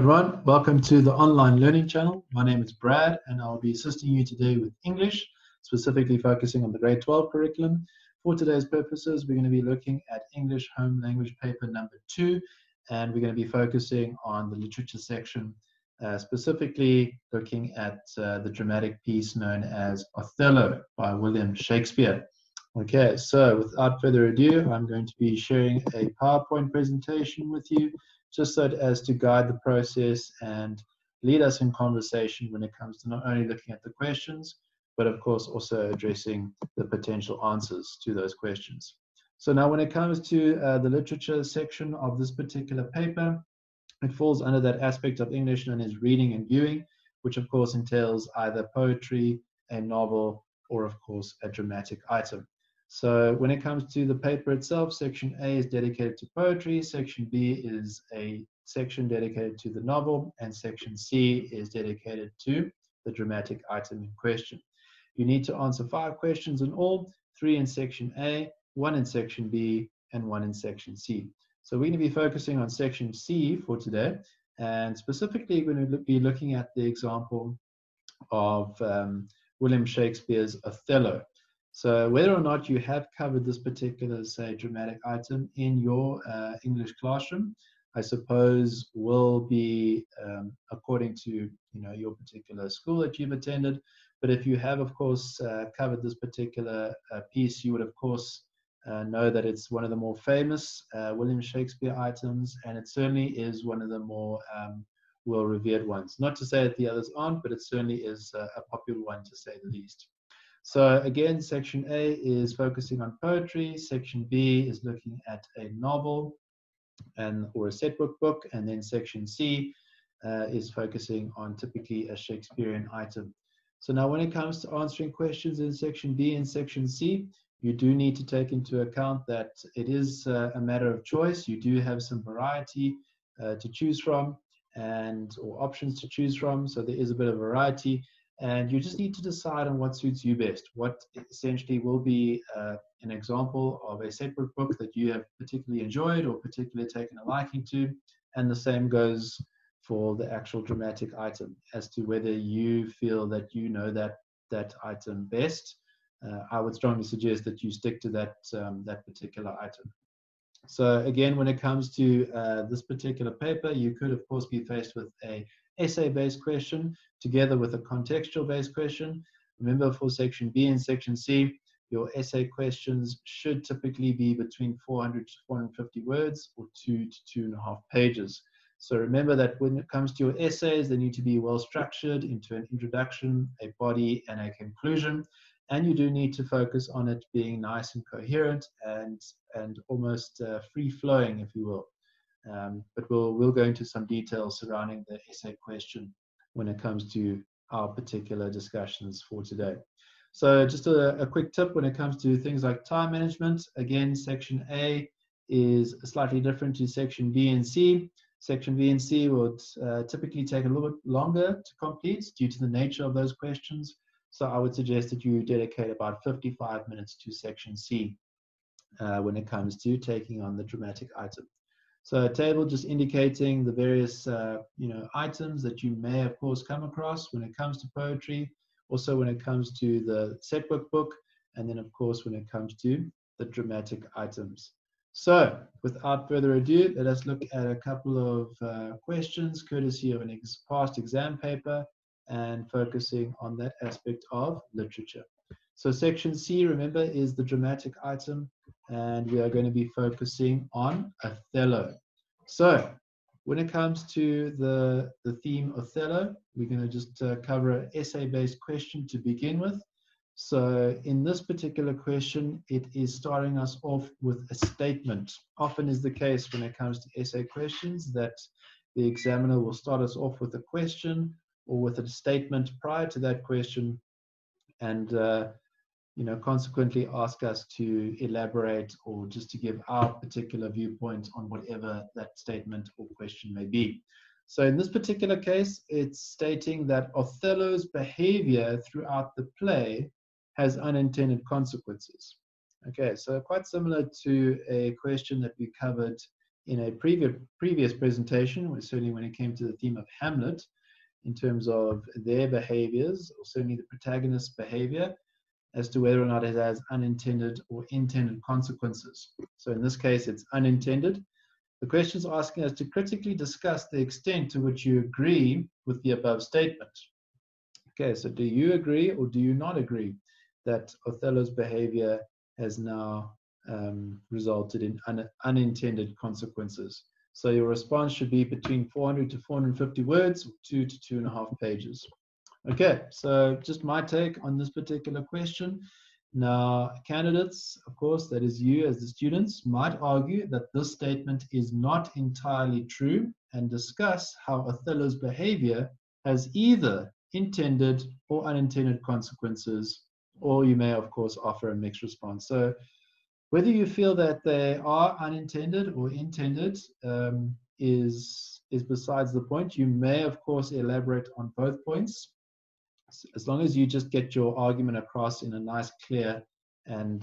everyone, welcome to the online learning channel. My name is Brad and I'll be assisting you today with English, specifically focusing on the grade 12 curriculum. For today's purposes, we're going to be looking at English Home Language paper number 2, and we're going to be focusing on the literature section, specifically looking at the dramatic piece known as Othello by William Shakespeare. Okay, so without further ado, I'm going to be sharing a PowerPoint presentation with you, just so as to guide the process and lead us in conversation when it comes to not only looking at the questions, but of course also addressing the potential answers to those questions. So now when it comes to the literature section of this particular paper, it falls under that aspect of English known as reading and viewing, which of course entails either poetry, a novel, or of course a dramatic item. So when it comes to the paper itself, section A is dedicated to poetry, section B is a section dedicated to the novel, and section C is dedicated to the dramatic item in question. You need to answer 5 questions in all, 3 in section A, 1 in section B, and 1 in section C. So we're going to be focusing on section C for today, and specifically we're going to be looking at the example of William Shakespeare's Othello. So whether or not you have covered this particular, say, dramatic item in your English classroom, I suppose will be according to your particular school that you've attended. But if you have, of course, covered this particular piece, you would, of course, know that it's one of the more famous William Shakespeare items, and it certainly is one of the more well-revered ones. Not to say that the others aren't, but it certainly is a popular one, to say the least. So again, section A is focusing on poetry, section B is looking at a novel or a set book, and then section C is focusing on typically a Shakespearean item. So now when it comes to answering questions in section B and section C, you do need to take into account that it is a matter of choice. You do have some variety to choose from or options to choose from, so there is a bit of variety. And you just need to decide on what suits you best, what essentially will be an example of a separate book that you have particularly enjoyed or particularly taken a liking to, and the same goes for the actual dramatic item as to whether you feel that you know that item best. I would strongly suggest that you stick to that particular item. So again, when it comes to this particular paper, you could of course be faced with a essay-based question together with a contextual-based question. Remember, for section B and section C, your essay questions should typically be between 400 to 450 words or 2 to 2.5 pages. So remember that when it comes to your essays, they need to be well structured into an introduction, a body, and a conclusion. And you do need to focus on it being nice and coherent and almost free-flowing, if you will. But we'll go into some details surrounding the essay question when it comes to our particular discussions for today. So just a quick tip when it comes to things like time management. Again, section A is slightly different to section B and C. Section B and C would typically take a little bit longer to complete due to the nature of those questions. So I would suggest that you dedicate about 55 minutes to section C when it comes to taking on the dramatic item. So a table just indicating the various items that you may of course come across when it comes to poetry, also when it comes to the set book, and then of course when it comes to the dramatic items. So without further ado, let us look at a couple of questions courtesy of an past exam paper and focusing on that aspect of literature. So section C, remember, is the dramatic item, and we are going to be focusing on Othello. So when it comes to the theme Othello, we're going to just cover an essay-based question to begin with. So in this particular question, it is starting us off with a statement. Often is the case when it comes to essay questions that the examiner will start us off with a question or with a statement prior to that question, and consequently ask us to elaborate or just to give our particular viewpoint on whatever that statement or question may be. So in this particular case, it's stating that Othello's behavior throughout the play has unintended consequences. Okay, so quite similar to a question that we covered in a previous presentation, certainly when it came to the theme of Hamlet, in terms of their behaviors, or certainly the protagonist's behavior, as to whether or not it has unintended or intended consequences. So in this case, it's unintended. The question is asking us to critically discuss the extent to which you agree with the above statement. Okay, so do you agree or do you not agree that Othello's behavior has now resulted in unintended consequences? So your response should be between 400 to 450 words, 2 to 2.5 pages. Okay, so just my take on this particular question. Now, candidates, of course, that is you as the students, might argue that this statement is not entirely true and discuss how Othello's behavior has either intended or unintended consequences, or you may, of course, offer a mixed response. So whether you feel that they are unintended or intended is besides the point. You may, of course, elaborate on both points, as long as you just get your argument across in a nice, clear, and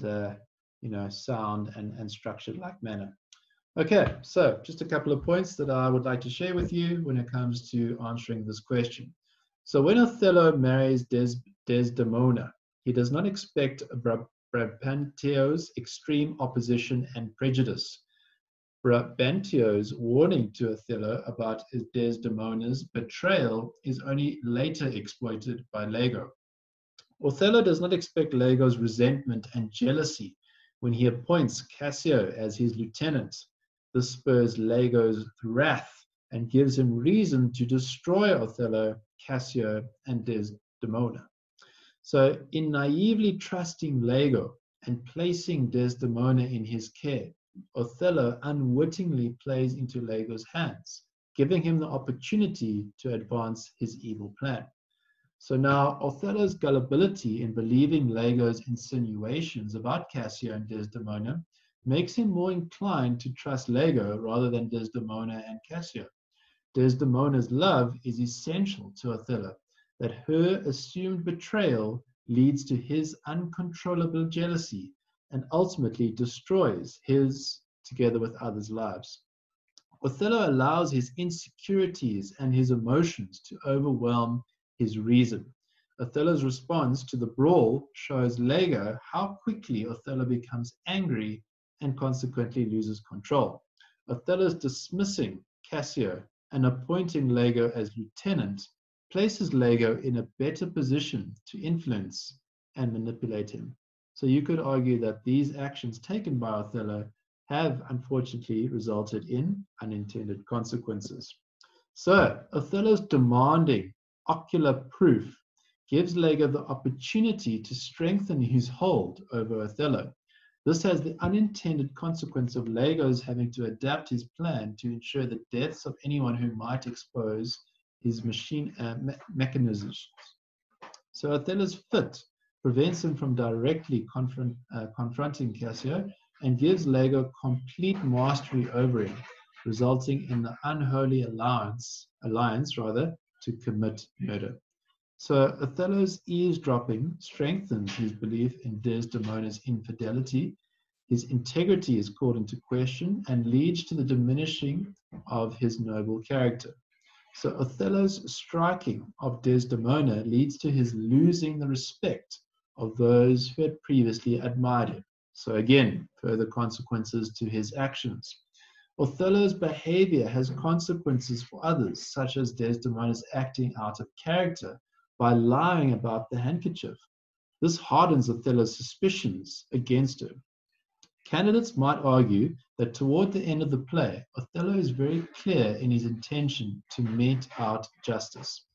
sound and structured like manner. Okay, so just a couple of points that I would like to share with you when it comes to answering this question. So when Othello marries Desdemona, he does not expect Brabantio's extreme opposition and prejudice. Brabantio's warning to Othello about Desdemona's betrayal is only later exploited by Lago. Othello does not expect Lago's resentment and jealousy when he appoints Cassio as his lieutenant. This spurs Lago's wrath and gives him reason to destroy Othello, Cassio, and Desdemona. So in naively trusting Lago and placing Desdemona in his care, Othello unwittingly plays into Lago's hands, giving him the opportunity to advance his evil plan. So now Othello's gullibility in believing Lago's insinuations about Cassio and Desdemona makes him more inclined to trust Lago rather than Desdemona and Cassio. Desdemona's love is essential to Othello, that her assumed betrayal leads to his uncontrollable jealousy and ultimately destroys his, together with others' lives. Othello allows his insecurities and his emotions to overwhelm his reason. Othello's response to the brawl shows Lago how quickly Othello becomes angry and consequently loses control. Othello's dismissing Cassio and appointing Lago as lieutenant places Lago in a better position to influence and manipulate him. So you could argue that these actions taken by Othello have unfortunately resulted in unintended consequences. So Othello's demanding ocular proof gives Lago the opportunity to strengthen his hold over Othello. This has the unintended consequence of Lago's having to adapt his plan to ensure the deaths of anyone who might expose his mechanisms. So Othello's fit prevents him from directly confronting Cassio and gives Lago complete mastery over him, resulting in the unholy alliance to commit murder. So Othello's eavesdropping strengthens his belief in Desdemona's infidelity. His integrity is called into question and leads to the diminishing of his noble character. So Othello's striking of Desdemona leads to his losing the respect of those who had previously admired him. So again, further consequences to his actions. Othello's behavior has consequences for others, such as Desdemona's acting out of character by lying about the handkerchief. This hardens Othello's suspicions against her. Candidates might argue that toward the end of the play, Othello is very clear in his intention to mete out justice.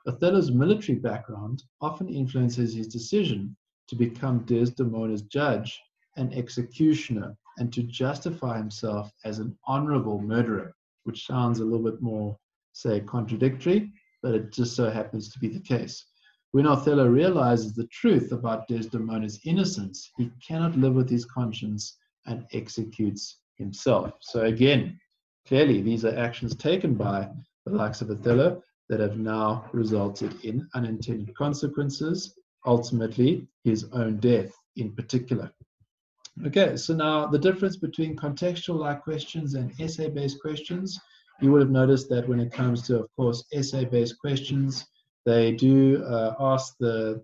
Othello's military background often influences his decision to become Desdemona's judge and executioner and to justify himself as an honorable murderer, which sounds a little bit more, say, contradictory, but it just so happens to be the case. When Othello realizes the truth about Desdemona's innocence, he cannot live with his conscience and executes himself. So again, clearly these are actions taken by the likes of Othello that have now resulted in unintended consequences, ultimately his own death in particular. Okay, so now the difference between contextual-like questions and essay-based questions, you would have noticed that when it comes to, of course, essay-based questions, they do ask the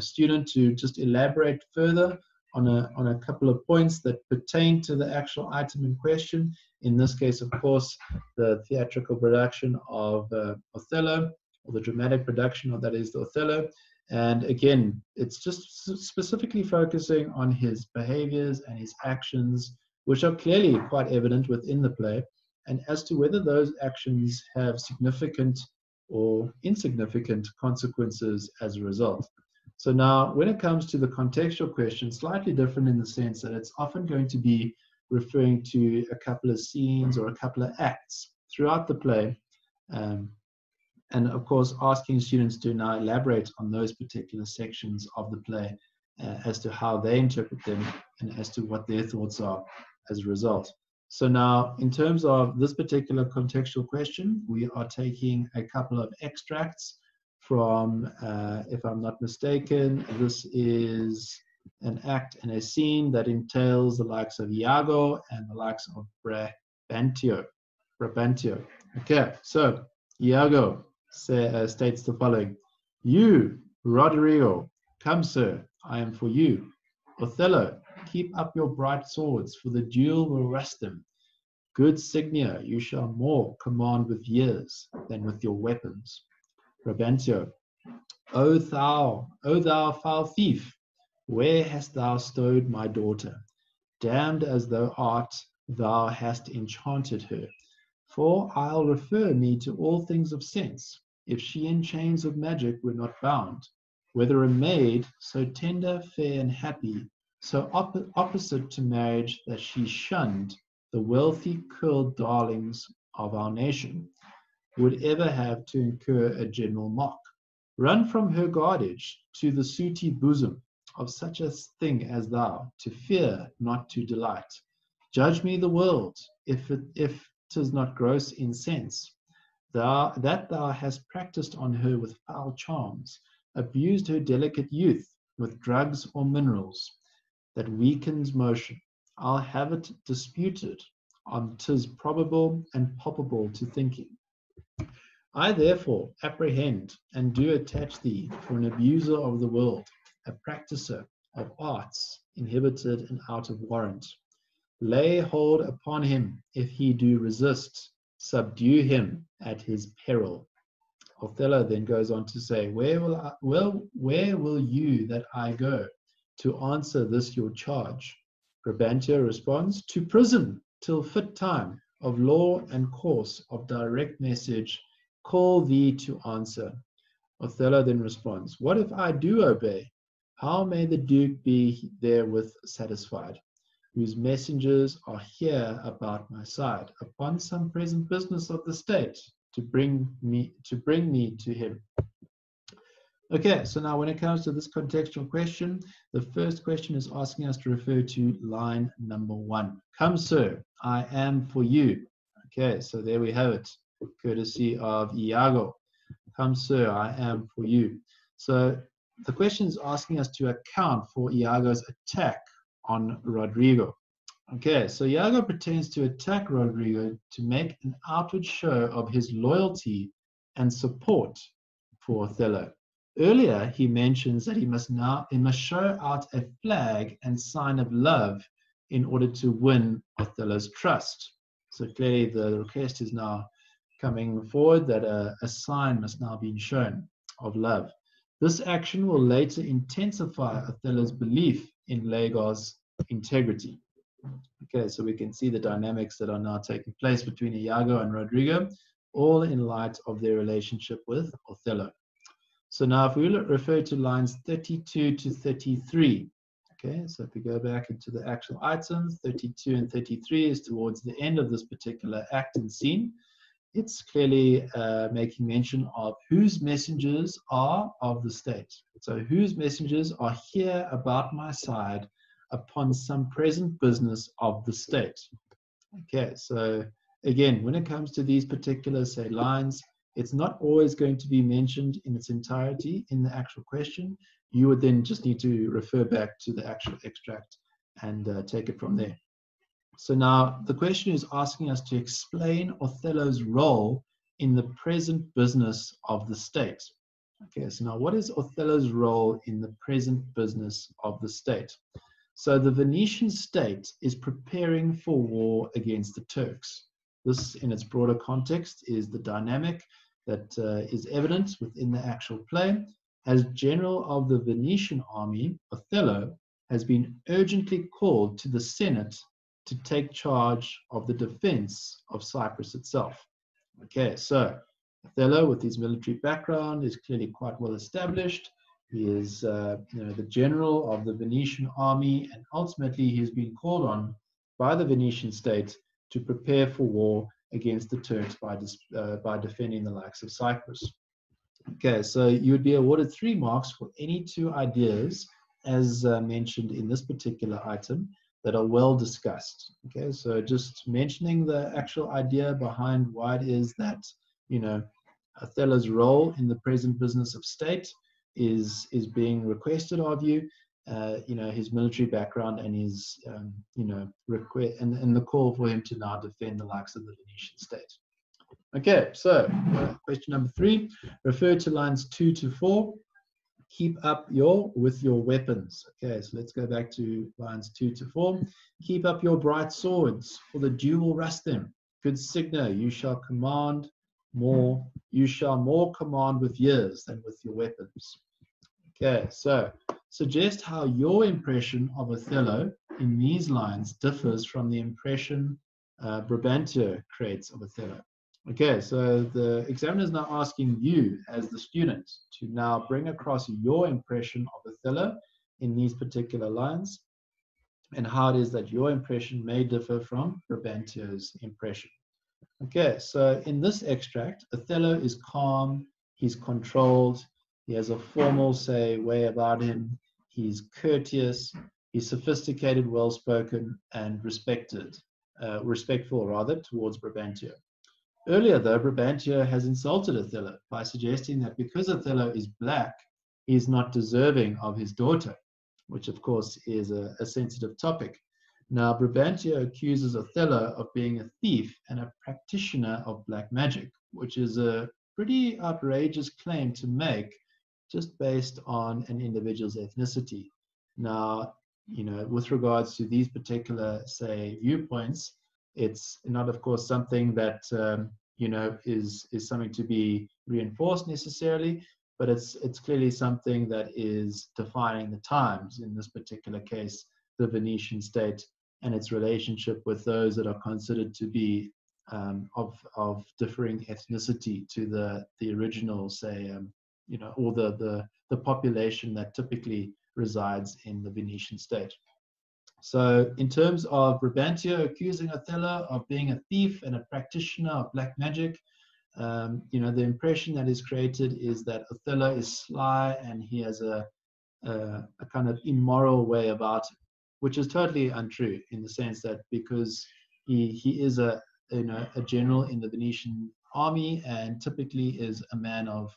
student to just elaborate further on a couple of points that pertain to the actual item in question. In this case, of course, the theatrical production of Othello, or the dramatic production of, that is, the Othello. And again, it's just specifically focusing on his behaviors and his actions, which are clearly quite evident within the play, and as to whether those actions have significant or insignificant consequences as a result. So now, when it comes to the contextual question, slightly different in the sense that it's often going to be referring to a couple of scenes or a couple of acts throughout the play. And of course, asking students to now elaborate on those particular sections of the play as to how they interpret them and as to what their thoughts are as a result. So now, in terms of this particular contextual question, we are taking a couple of extracts from, if I'm not mistaken, this is an act and a scene that entails the likes of Iago and the likes of Brabantio. Okay, so Iago states the following: "You, Roderigo, come, sir, I am for you. Othello, keep up your bright swords, for the duel will rust them. Good Signia, you shall more command with years than with your weapons." Brabantio, O thou foul thief, where hast thou stowed my daughter? Damned as thou art, thou hast enchanted her. For I'll refer me to all things of sense, if she in chains of magic were not bound, whether a maid so tender, fair, and happy, so opposite to marriage that she shunned the wealthy curled darlings of our nation, would ever have to incur a general mock. Run from her guardage to the sooty bosom of such a thing as thou, to fear, not to delight. Judge me the world, if 'tis not gross incense, that thou hast practised on her with foul charms, abused her delicate youth with drugs or minerals, that weakens motion. I'll have it disputed on 'tis probable and palpable to thinking. I therefore apprehend and do attach thee for an abuser of the world, a practiser of arts, inhibited and out of warrant. Lay hold upon him if he do resist, subdue him at his peril. Othello then goes on to say, where will you that I go to answer this your charge? Brabantio responds, to prison till fit time of law and course of direct message call thee to answer. Othello then responds, what if I do obey? How may the Duke be therewith satisfied, whose messengers are here about my side, upon some present business of the state, to bring me to him? Okay, so now when it comes to this contextual question, the first question is asking us to refer to line number 1. Come, sir, I am for you. Okay, so there we have it, courtesy of Iago. Come, sir, I am for you. So the question is asking us to account for Iago's attack on Roderigo. Okay, so Iago pretends to attack Roderigo to make an outward show of his loyalty and support for Othello. Earlier, he mentions that he must show out a flag and sign of love in order to win Othello's trust. So clearly the request is now coming forward that a sign must now be shown of love. This action will later intensify Othello's belief in Lago's integrity. Okay, so we can see the dynamics that are now taking place between Iago and Roderigo, all in light of their relationship with Othello. So now if we refer to lines 32 to 33, okay, so if we go back into the actual items, 32 and 33 is towards the end of this particular act and scene. It's clearly making mention of whose messengers are of the state. So whose messengers are here about my side upon some present business of the state. Okay, so again, when it comes to these particular, say, lines, it's not always going to be mentioned in its entirety in the actual question. You would then just need to refer back to the actual extract and take it from there. So now the question is asking us to explain Othello's role in the present business of the state. Okay, so now what is Othello's role in the present business of the state? So the Venetian state is preparing for war against the Turks. This, in its broader context, is the dynamic that is evident within the actual play. As general of the Venetian army, Othello has been urgently called to the Senate to take charge of the defense of Cyprus itself. Okay, so Othello, with his military background, is clearly quite well established. He is the general of the Venetian army, and ultimately he has been called on by the Venetian state to prepare for war against the Turks by defending the likes of Cyprus. Okay, so you would be awarded 3 marks for any 2 ideas, as mentioned in this particular item, that are well discussed. Okay, so just mentioning the actual idea behind why it is that, Othello's role in the present business of state is being requested of you, his military background and his, request and the call for him to now defend the likes of the Venetian state. Okay, so question number 3, refer to lines 2 to 4. Keep up with your weapons. Okay, so let's go back to lines 2 to 4. Keep up your bright swords, for the dew will rust them. Good Signa, you shall more command with years than with your weapons. Okay, so suggest how your impression of Othello in these lines differs from the impression Brabantio creates of Othello. Okay, so the examiner is now asking you as the student to now bring across your impression of Othello in these particular lines and how it is that your impression may differ from Brabantio's impression. Okay, so in this extract, Othello is calm, he's controlled, he has a formal, way about him, he's courteous, he's sophisticated, well-spoken, and respectful towards Brabantio. Earlier, though, Brabantio has insulted Othello by suggesting that because Othello is black, he is not deserving of his daughter, which of course is a sensitive topic. Now, Brabantio accuses Othello of being a thief and a practitioner of black magic, which is a pretty outrageous claim to make just based on an individual's ethnicity. Now, with regards to these particular, viewpoints, it's not, of course, something that is something to be reinforced necessarily, but it's clearly something that is defining the times. In this particular case, the Venetian state and its relationship with those that are considered to be of differing ethnicity to the original, or the population that typically resides in the Venetian state. So in terms of Brabantio accusing Othello of being a thief and a practitioner of black magic, the impression that is created is that Othello is sly and he has a kind of immoral way about him, which is totally untrue in the sense that because he is a general in the Venetian army and typically is a man of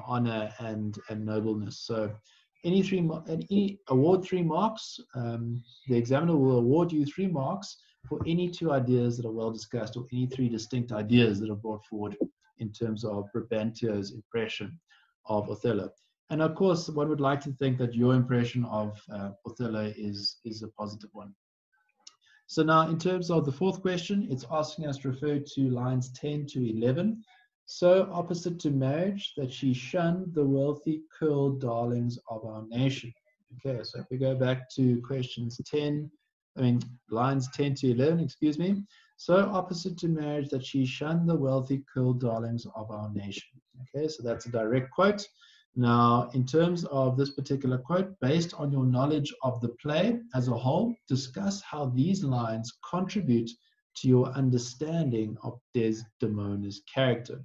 honor and nobleness. So award 3 marks. The examiner will award you 3 marks for any 2 ideas that are well discussed or any 3 distinct ideas that are brought forward in terms of Brabantio's impression of Othello. And of course, one would like to think that your impression of Othello is a positive one. So now in terms of the 4th question, it's asking us to refer to lines 10 to 11. So opposite to marriage, that she shunned the wealthy curled darlings of our nation. Okay, so if we go back to lines 10 to 11, excuse me. So opposite to marriage, that she shunned the wealthy curled darlings of our nation. Okay, so that's a direct quote. Now, in terms of this particular quote, based on your knowledge of the play as a whole, discuss how these lines contribute to your understanding of Desdemona's character.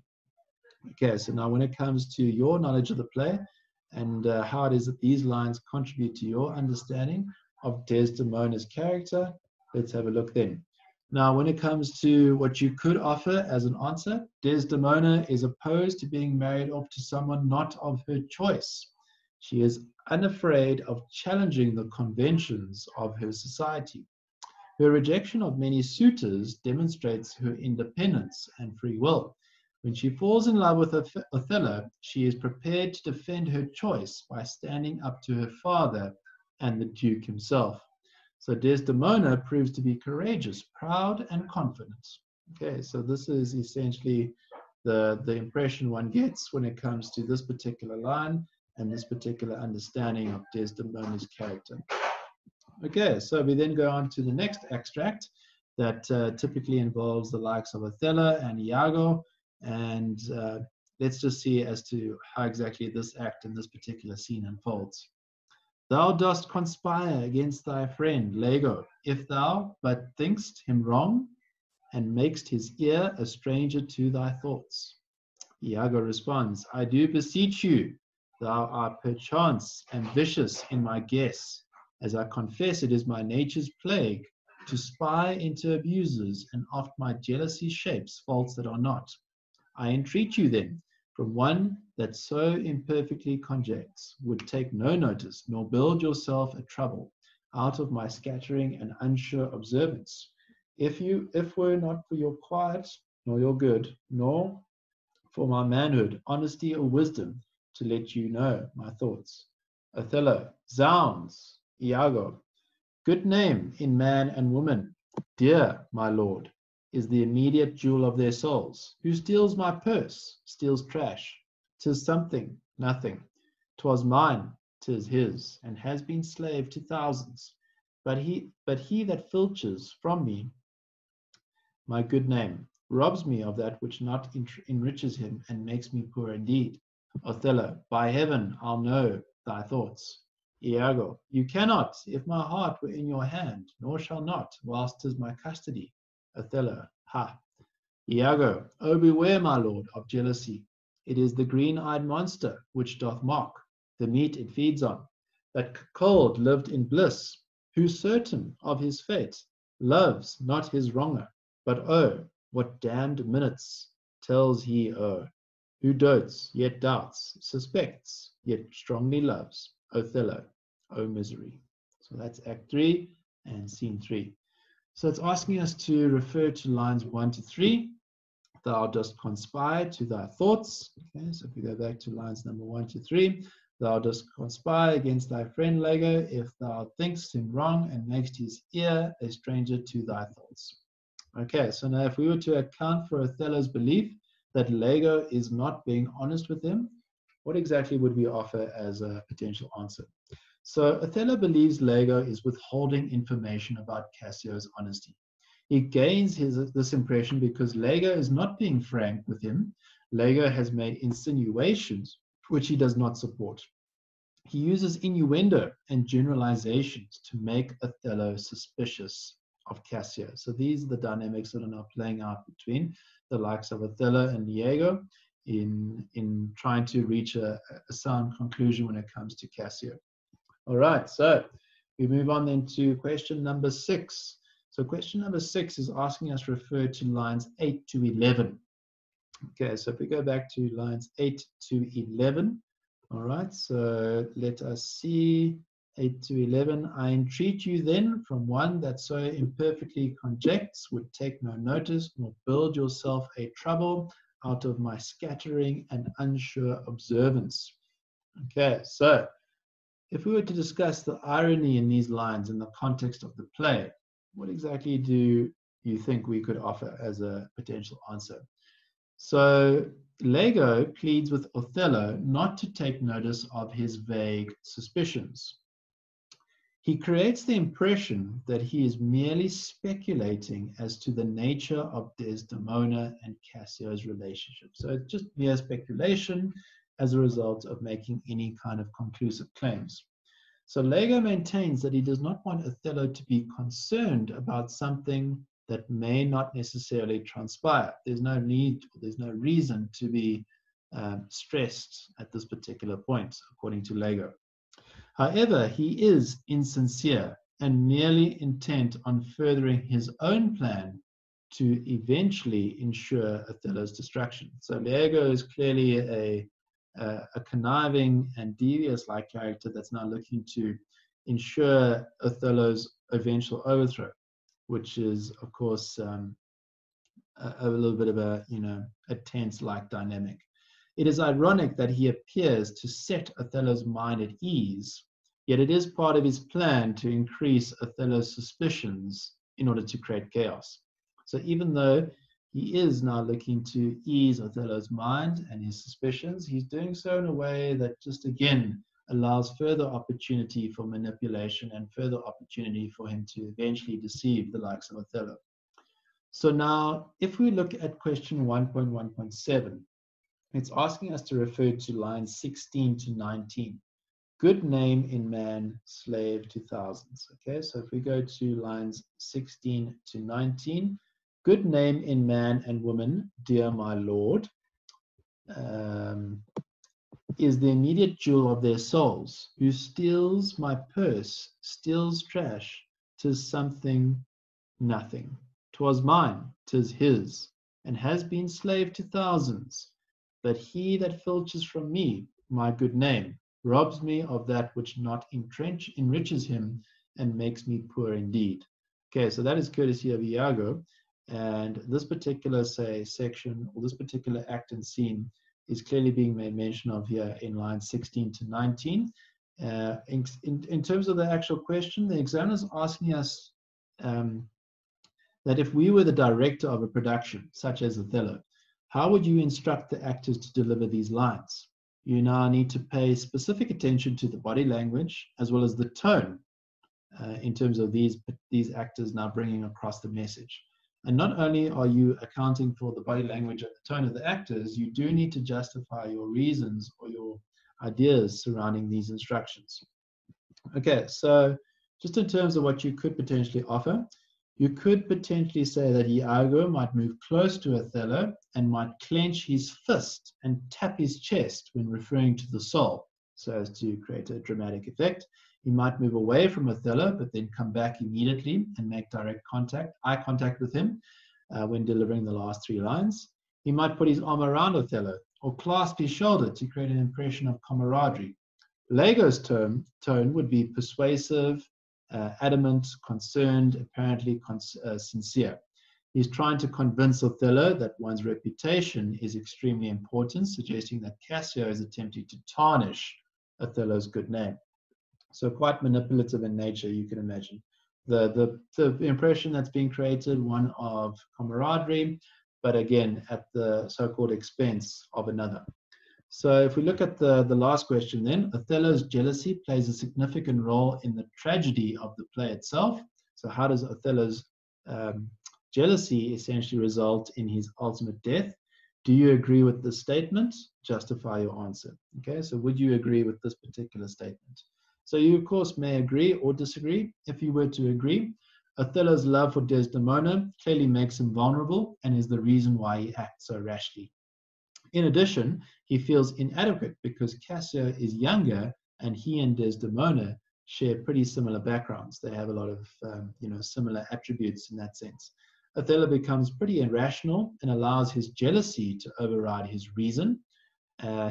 Okay, so now when it comes to your knowledge of the play and how it is that these lines contribute to your understanding of Desdemona's character, let's have a look then. Now, when it comes to what you could offer as an answer, Desdemona is opposed to being married off to someone not of her choice. She is unafraid of challenging the conventions of her society. Her rejection of many suitors demonstrates her independence and free will. When she falls in love with Othello, she is prepared to defend her choice by standing up to her father and the Duke himself. So Desdemona proves to be courageous, proud, and confident. Okay, so this is essentially the impression one gets when it comes to this particular line and this particular understanding of Desdemona's character. Okay, so we then go on to the next extract that typically involves the likes of Othello and Iago, and let's just see as to how exactly this act in this particular scene unfolds. Thou dost conspire against thy friend Lego, if thou but think'st him wrong, and mak'st his ear a stranger to thy thoughts. Iago responds, I do beseech you, thou art perchance ambitious in my guess, as I confess it is my nature's plague, to spy into abuses, and oft my jealousy shapes faults that are not. I entreat you then, from one that so imperfectly conjects, would take no notice, nor build yourself a trouble, out of my scattering and unsure observance. If were not for your quiet, nor your good, nor for my manhood, honesty, or wisdom, to let you know my thoughts. Othello, zounds, Iago, good name in man and woman, dear my lord, is the immediate jewel of their souls. Who steals my purse, steals trash. 'Tis something, nothing. 'Twas mine, 'tis his, and has been slave to thousands. But he that filches from me my good name, robs me of that which not enriches him, and makes me poor indeed. Othello, by heaven, I'll know thy thoughts. Iago, you cannot, if my heart were in your hand, nor shall not, whilst 'tis my custody. Othello, ha. Iago, oh, beware, my lord, of jealousy. It is the green-eyed monster which doth mock the meat it feeds on. That cold lived in bliss, who certain of his fate, loves not his wronger. But oh, what damned minutes tells he o'er, who dotes, yet doubts, suspects, yet strongly loves. Othello, oh misery. So that's Act 3 and Scene 3. So it's asking us to refer to lines 1 to 3. Thou dost conspire to thy thoughts. Okay, so if we go back to lines number 1 to 3, thou dost conspire against thy friend Lego, if thou think'st him wrong, and makest his ear a stranger to thy thoughts. Okay, so now if we were to account for Othello's belief that Lego is not being honest with him, what exactly would we offer as a potential answer? So Othello believes Lego is withholding information about Cassio's honesty. He gains this impression because Lego is not being frank with him. Lego has made insinuations which he does not support. He uses innuendo and generalizations to make Othello suspicious of Cassio. So these are the dynamics that are now playing out between the likes of Othello and Iago in trying to reach a sound conclusion when it comes to Cassio. All right, so we move on then to question number 6. So question number 6 is asking us to refer to lines 8 to 11. Okay, so if we go back to lines 8 to 11, all right, so let us see 8 to 11. I entreat you then, from one that so imperfectly conjects, would take no notice, nor build yourself a trouble out of my scattering and unsure observance. Okay, so if we were to discuss the irony in these lines in the context of the play, what exactly do you think we could offer as a potential answer? So Lego pleads with Othello not to take notice of his vague suspicions. He creates the impression that he is merely speculating as to the nature of Desdemona and Cassio's relationship. So it's just mere speculation as a result of making any kind of conclusive claims. So Lego maintains that he does not want Othello to be concerned about something that may not necessarily transpire. There's no need, there's no reason to be stressed at this particular point, according to Lego. However, he is insincere and merely intent on furthering his own plan to eventually ensure Othello's destruction. So Lego is clearly a conniving and devious-like character that's now looking to ensure Othello's eventual overthrow, which is, of course, a little bit of a, a tense-like dynamic. It is ironic that he appears to set Othello's mind at ease, yet it is part of his plan to increase Othello's suspicions in order to create chaos. So even though he is now looking to ease Othello's mind and his suspicions, he's doing so in a way that just, again, allows further opportunity for manipulation and further opportunity for him to eventually deceive the likes of Othello. So now, if we look at question 1.1.7, it's asking us to refer to lines 16 to 19. Good name in man, slave to thousands. Okay, so if we go to lines 16 to 19, good name in man and woman, dear my lord, is the immediate jewel of their souls. Who steals my purse, steals trash, 'tis something, nothing. 'Twas mine, 'tis his, and has been slave to thousands. But he that filches from me my good name robs me of that which not enriches him and makes me poor indeed. Okay, so that is courtesy of Iago. And this particular, section, or this particular act and scene is clearly being made mention of here in lines 16 to 19. In terms of the actual question, the examiner is asking us that if we were the director of a production, such as Othello, how would you instruct the actors to deliver these lines? You now need to pay specific attention to the body language as well as the tone in terms of these actors now bringing across the message. And not only are you accounting for the body language and the tone of the actors, you do need to justify your reasons or your ideas surrounding these instructions. Okay, so just in terms of what you could potentially offer, you could potentially say that Iago might move close to Othello and might clench his fist and tap his chest when referring to the soul, so as to create a dramatic effect. He might move away from Othello, but then come back immediately and make direct contact, eye contact with him when delivering the last three lines. He might put his arm around Othello or clasp his shoulder to create an impression of camaraderie. Iago's tone would be persuasive, adamant, concerned, apparently sincere. He's trying to convince Othello that one's reputation is extremely important, suggesting that Cassio is attempting to tarnish Othello's good name. So quite manipulative in nature, you can imagine. The impression that's being created, one of camaraderie, but again, at the so-called expense of another. So if we look at the last question then, Othello's jealousy plays a significant role in the tragedy of the play itself. So how does Othello's jealousy essentially result in his ultimate death? Do you agree with this statement? Justify your answer. Okay, so would you agree with this particular statement? So you, of course, may agree or disagree. If you were to agree, Othello's love for Desdemona clearly makes him vulnerable and is the reason why he acts so rashly. In addition, he feels inadequate because Cassio is younger and he and Desdemona share pretty similar backgrounds. They have a lot of similar attributes in that sense. Othello becomes pretty irrational and allows his jealousy to override his reason.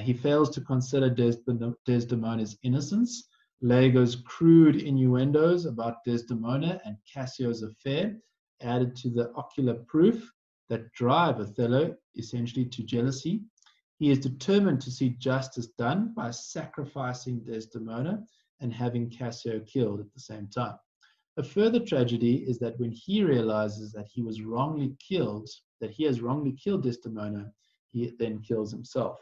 He fails to consider Desdemona's innocence. Iago's crude innuendos about Desdemona and Cassio's affair added to the ocular proof that drive Othello essentially to jealousy. He is determined to see justice done by sacrificing Desdemona and having Cassio killed at the same time. A further tragedy is that when he realizes that he has wrongly killed Desdemona, he then kills himself.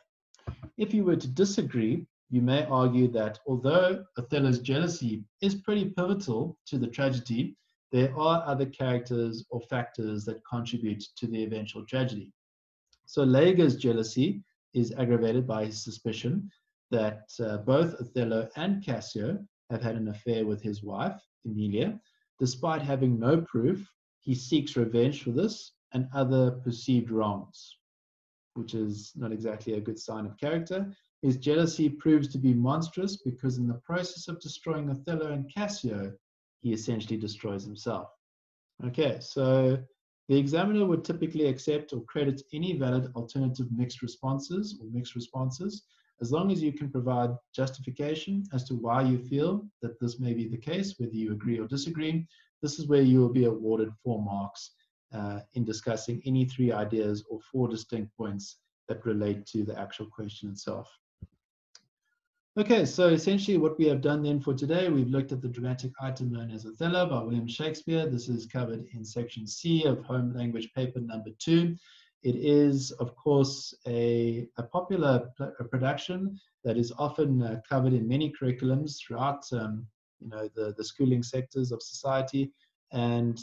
If you were to disagree, you may argue that although Othello's jealousy is pretty pivotal to the tragedy, there are other characters or factors that contribute to the eventual tragedy. So Iago's jealousy is aggravated by his suspicion that both Othello and Cassio have had an affair with his wife, Emilia. Despite having no proof, he seeks revenge for this and other perceived wrongs, which is not exactly a good sign of character. His jealousy proves to be monstrous because in the process of destroying Othello and Cassio, he essentially destroys himself. Okay, so the examiner would typically accept or credit any valid alternative mixed responses As long as you can provide justification as to why you feel that this may be the case, whether you agree or disagree, this is where you will be awarded 4 marks in discussing any 3 ideas or 4 distinct points that relate to the actual question itself. Okay, so essentially what we have done then for today, we've looked at the dramatic item known as Othello by William Shakespeare. This is covered in section C of Home Language Paper number 2. It is, of course, a popular production that is often covered in many curriculums throughout the schooling sectors of society. And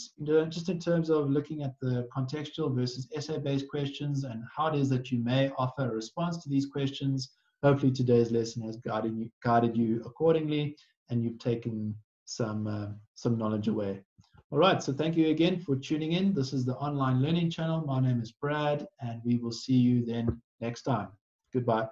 just in terms of looking at the contextual versus essay-based questions and how it is that you may offer a response to these questions, hopefully today's lesson has guided you accordingly, and you've taken some knowledge away. All right, so thank you again for tuning in. This is the online learning channel. My name is Brad, and we will see you then next time. Goodbye.